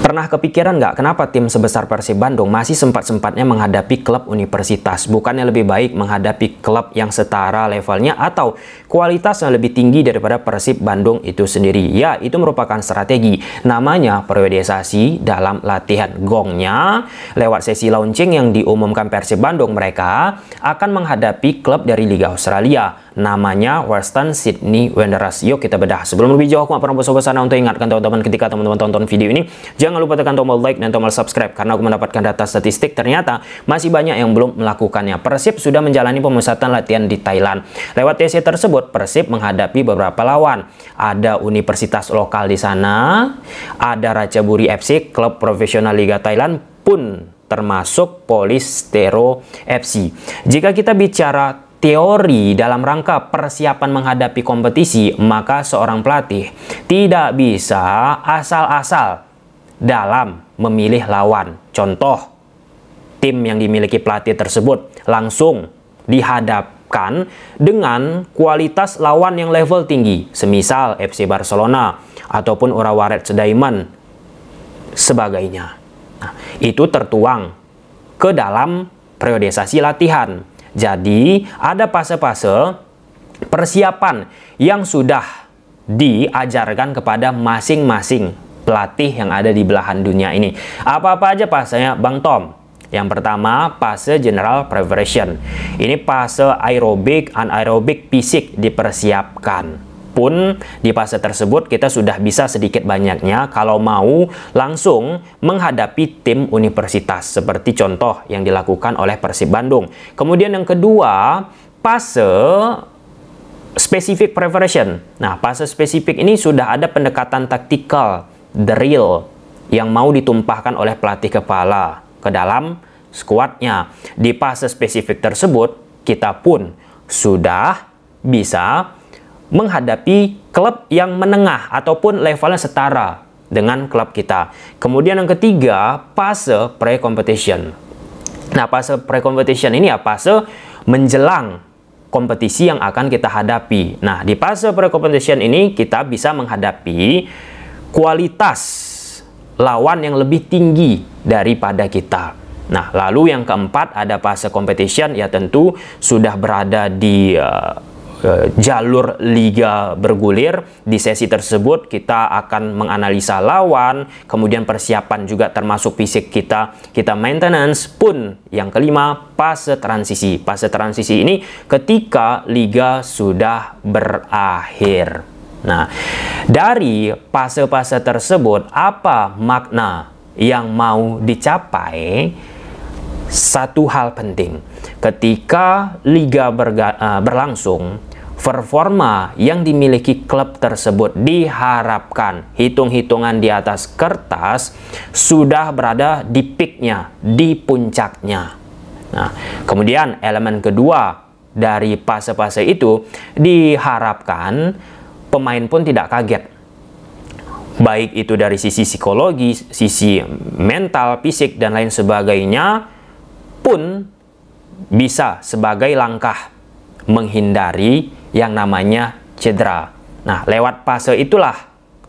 Pernah kepikiran nggak kenapa tim sebesar Persib Bandung masih sempat-sempatnya menghadapi klub universitas? Bukannya lebih baik menghadapi klub yang setara levelnya atau kualitasnya lebih tinggi daripada Persib Bandung itu sendiri? Ya, itu merupakan strategi. Namanya periodisasi dalam latihan. Gongnya, lewat sesi launching yang diumumkan Persib Bandung, mereka akan menghadapi klub dari Liga Australia. Namanya Western Sydney Wanderers. Yuk kita bedah. Sebelum lebih jauh, aku pernah bersama untuk ingatkan teman-teman ketika teman-teman tonton video ini, jangan lupa tekan tombol like dan tombol subscribe karena aku mendapatkan data statistik ternyata masih banyak yang belum melakukannya. Persib sudah menjalani pemusatan latihan di Thailand. Lewat TC tersebut, Persib menghadapi beberapa lawan. Ada universitas lokal di sana, ada Ratchaburi FC, klub profesional Liga Thailand pun termasuk Polistero FC. Jika kita bicara teori dalam rangka persiapan menghadapi kompetisi, maka seorang pelatih tidak bisa asal-asal dalam memilih lawan. Contoh, tim yang dimiliki pelatih tersebut langsung dihadapkan dengan kualitas lawan yang level tinggi, semisal FC Barcelona ataupun Urawa Reds Diamond sebagainya. Nah, itu tertuang ke dalam periodisasi latihan. Jadi, ada fase-fase persiapan yang sudah diajarkan kepada masing-masing pelatih yang ada di belahan dunia ini. Apa-apa aja fasenya, Bang Tom? Yang pertama, fase general preparation. Ini fase aerobik, anaerobik, fisik dipersiapkan. Pun di fase tersebut kita sudah bisa sedikit banyaknya kalau mau langsung menghadapi tim universitas seperti contoh yang dilakukan oleh Persib Bandung. Kemudian yang kedua, fase specific preparation. Nah, fase spesifik ini sudah ada pendekatan taktikal, drill yang mau ditumpahkan oleh pelatih kepala ke dalam skuadnya. Di fase spesifik tersebut kita pun sudah bisa menghadapi klub yang menengah ataupun levelnya setara dengan klub kita. Kemudian yang ketiga, fase pre-competition. Nah, fase pre-competition ini ya fase menjelang kompetisi yang akan kita hadapi. Nah, di fase pre-competition ini kita bisa menghadapi kualitas lawan yang lebih tinggi daripada kita. Nah, lalu yang keempat ada fase competition, ya tentu sudah berada di jalur liga bergulir. Di sesi tersebut kita akan menganalisa lawan, kemudian persiapan juga termasuk fisik kita maintenance. Pun yang kelima, fase transisi. Fase transisi ini ketika liga sudah berakhir. Nah, dari fase-fase tersebut apa makna yang mau dicapai? Satu hal penting, ketika liga berlangsung, performa yang dimiliki klub tersebut diharapkan hitung-hitungan di atas kertas sudah berada di peaknya, di puncaknya. Nah, kemudian elemen kedua dari fase-fase itu diharapkan pemain pun tidak kaget. Baik itu dari sisi psikologi, sisi mental, fisik, dan lain sebagainya pun bisa sebagai langkah menghindari yang namanya cedera. Nah, lewat fase itulah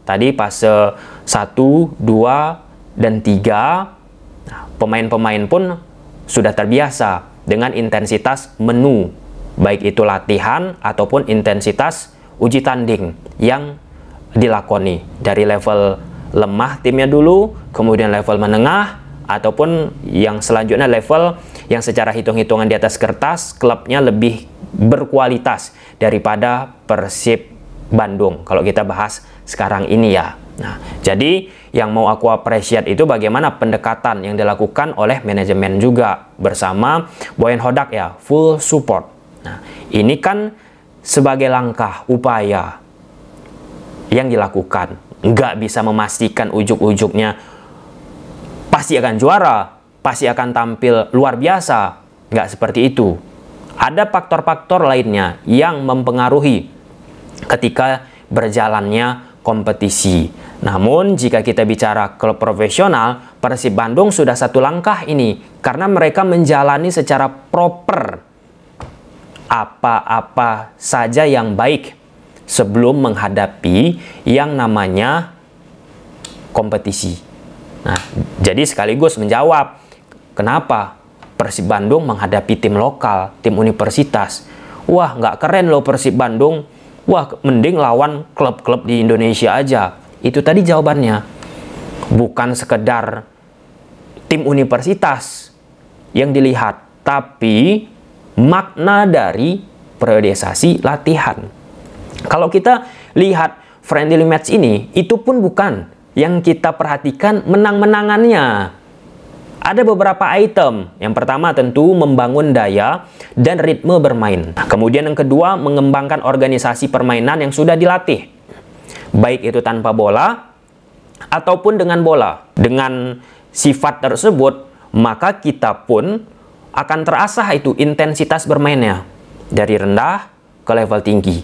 tadi fase 1, 2, dan 3, pemain-pemain pun sudah terbiasa dengan intensitas menu, baik itu latihan ataupun intensitas uji tanding yang dilakoni dari level lemah timnya dulu, kemudian level menengah, ataupun yang selanjutnya level yang secara hitung-hitungan di atas kertas klubnya lebih berkualitas daripada Persib Bandung kalau kita bahas sekarang ini ya. Nah, jadi yang mau aku appreciate itu bagaimana pendekatan yang dilakukan oleh manajemen juga bersama Boyan Hodak ya, full support. Nah, ini kan sebagai langkah upaya yang dilakukan, nggak bisa memastikan ujuk-ujuknya pasti akan juara, pasti akan tampil luar biasa, nggak seperti itu. Ada faktor-faktor lainnya yang mempengaruhi ketika berjalannya kompetisi. Namun jika kita bicara klub profesional, Persib Bandung sudah satu langkah ini karena mereka menjalani secara proper apa-apa saja yang baik sebelum menghadapi yang namanya kompetisi. Nah, jadi sekaligus menjawab kenapa Persib Bandung menghadapi tim lokal, tim universitas. Wah, nggak keren loh Persib Bandung. Wah, mending lawan klub-klub di Indonesia aja. Itu tadi jawabannya. Bukan sekedar tim universitas yang dilihat, tapi makna dari periodisasi latihan. Kalau kita lihat friendly match ini, itu pun bukan yang kita perhatikan menang-menangannya. Ada beberapa item. Yang pertama tentu membangun daya dan ritme bermain. Kemudian yang kedua, mengembangkan organisasi permainan yang sudah dilatih. Baik itu tanpa bola ataupun dengan bola. Dengan sifat tersebut, maka kita pun akan terasah itu intensitas bermainnya. Dari rendah ke level tinggi.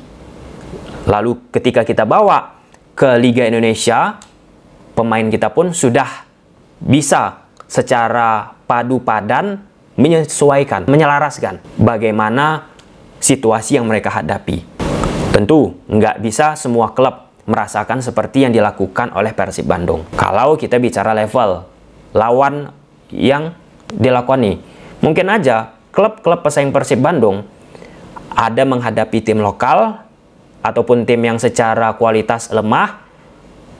Lalu ketika kita bawa ke Liga Indonesia, pemain kita pun sudah bisa secara padu padan menyesuaikan, menyelaraskan bagaimana situasi yang mereka hadapi. Tentu nggak bisa semua klub merasakan seperti yang dilakukan oleh Persib Bandung. Kalau kita bicara level lawan yang dilakoni, mungkin aja klub-klub pesaing Persib Bandung ada menghadapi tim lokal ataupun tim yang secara kualitas lemah,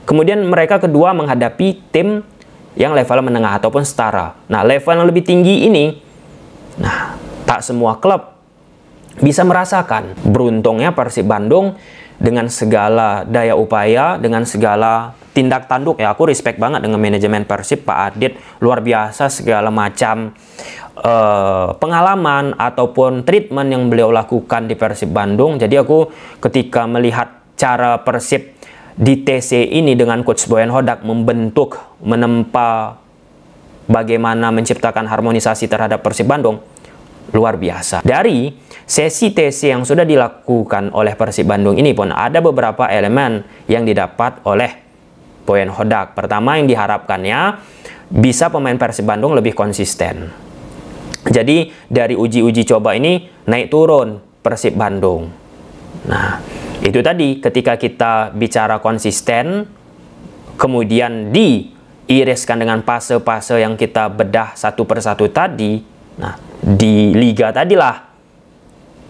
kemudian mereka kedua menghadapi tim yang level menengah ataupun setara. Nah, level yang lebih tinggi ini, nah, tak semua klub bisa merasakan. Beruntungnya Persib Bandung dengan segala daya upaya, dengan segala tindak tanduk, ya aku respect banget dengan manajemen Persib, Pak Adit, luar biasa segala macam pengalaman ataupun treatment yang beliau lakukan di Persib Bandung. Jadi aku ketika melihat cara Persib di TC ini dengan Coach Boyan Hodak membentuk, menempa bagaimana menciptakan harmonisasi terhadap Persib Bandung, luar biasa. Dari sesi TC yang sudah dilakukan oleh Persib Bandung ini pun ada beberapa elemen yang didapat oleh Boyan Hodak. Pertama, yang diharapkannya bisa pemain Persib Bandung lebih konsisten. Jadi dari uji-uji coba ini naik turun Persib Bandung. Nah, itu tadi ketika kita bicara konsisten, kemudian diiriskan dengan fase-fase yang kita bedah satu persatu tadi. Nah, di liga tadilah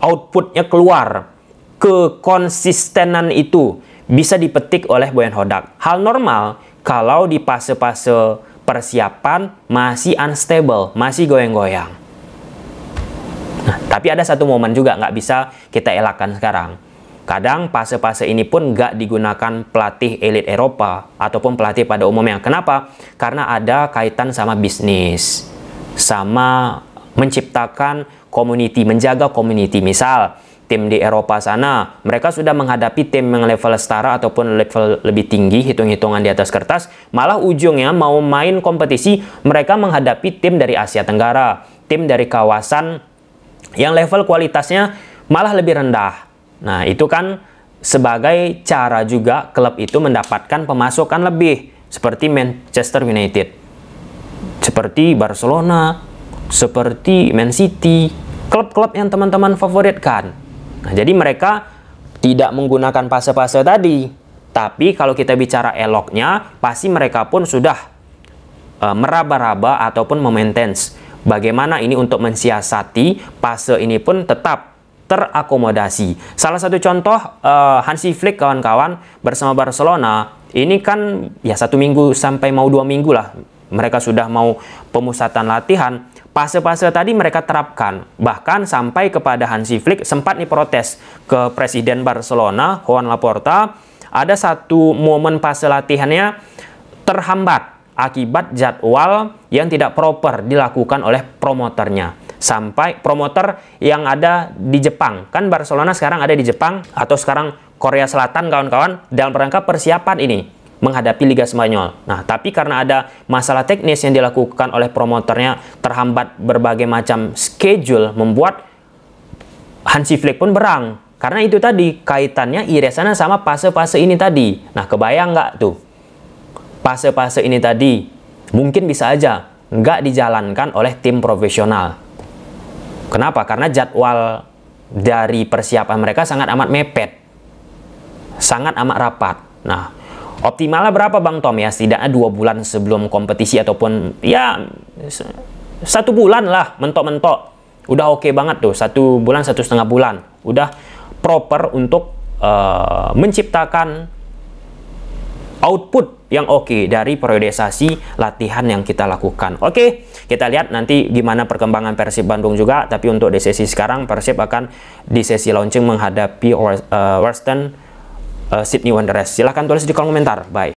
outputnya keluar. Kekonsistenan itu bisa dipetik oleh Boyan Hodak. Hal normal kalau di fase-fase persiapan masih unstable, masih goyang-goyang. Nah, tapi ada satu momen juga nggak bisa kita elakkan sekarang. Kadang fase-fase ini pun nggak digunakan pelatih elit Eropa ataupun pelatih pada umumnya. Kenapa? Karena ada kaitan sama bisnis, sama menciptakan community, menjaga community. Misal, tim di Eropa sana, mereka sudah menghadapi tim yang level setara ataupun level lebih tinggi, hitung-hitungan di atas kertas. Malah ujungnya mau main kompetisi, mereka menghadapi tim dari Asia Tenggara, tim dari kawasan yang level kualitasnya malah lebih rendah. Nah, itu kan sebagai cara juga klub itu mendapatkan pemasukan lebih. Seperti Manchester United, seperti Barcelona, seperti Man City, klub-klub yang teman-teman favoritkan. Nah, jadi mereka tidak menggunakan fase-fase tadi. Tapi kalau kita bicara eloknya, pasti mereka pun sudah meraba-raba ataupun memaintains bagaimana ini untuk mensiasati fase ini pun tetap terakomodasi. Salah satu contoh Hansi Flick kawan-kawan bersama Barcelona ini kan ya 1 minggu sampai mau 2 minggu lah mereka sudah mau pemusatan latihan. Fase-fase tadi mereka terapkan, bahkan sampai kepada Hansi Flick sempat diprotes ke Presiden Barcelona Joan Laporta. Ada satu momen fase latihannya terhambat akibat jadwal yang tidak proper dilakukan oleh promoternya. Sampai promoter yang ada di Jepang, kan Barcelona sekarang ada di Jepang atau sekarang Korea Selatan kawan-kawan, dalam rangka persiapan ini menghadapi Liga Spanyol. Nah, tapi karena ada masalah teknis yang dilakukan oleh promoternya, terhambat berbagai macam schedule, membuat Hansi Flick pun berang. Karena itu tadi kaitannya irisannya sama fase-fase ini tadi. Nah, kebayang nggak tuh? Fase-fase ini tadi mungkin bisa aja nggak dijalankan oleh tim profesional. Kenapa? Karena jadwal dari persiapan mereka sangat amat mepet, sangat amat rapat. Nah, Optimalnya berapa Bang Tom? Ya setidaknya 2 bulan sebelum kompetisi ataupun ya 1 bulan lah mentok-mentok. Udah oke banget tuh, 1 bulan 1,5 bulan. Udah proper untuk menciptakan output yang oke dari periodisasi latihan yang kita lakukan. Oke, kita lihat nanti gimana perkembangan Persib Bandung juga. Tapi untuk di sesi sekarang, Persib akan di sesi launching menghadapi Western Sydney Wanderers. Silahkan tulis di kolom komentar. Bye.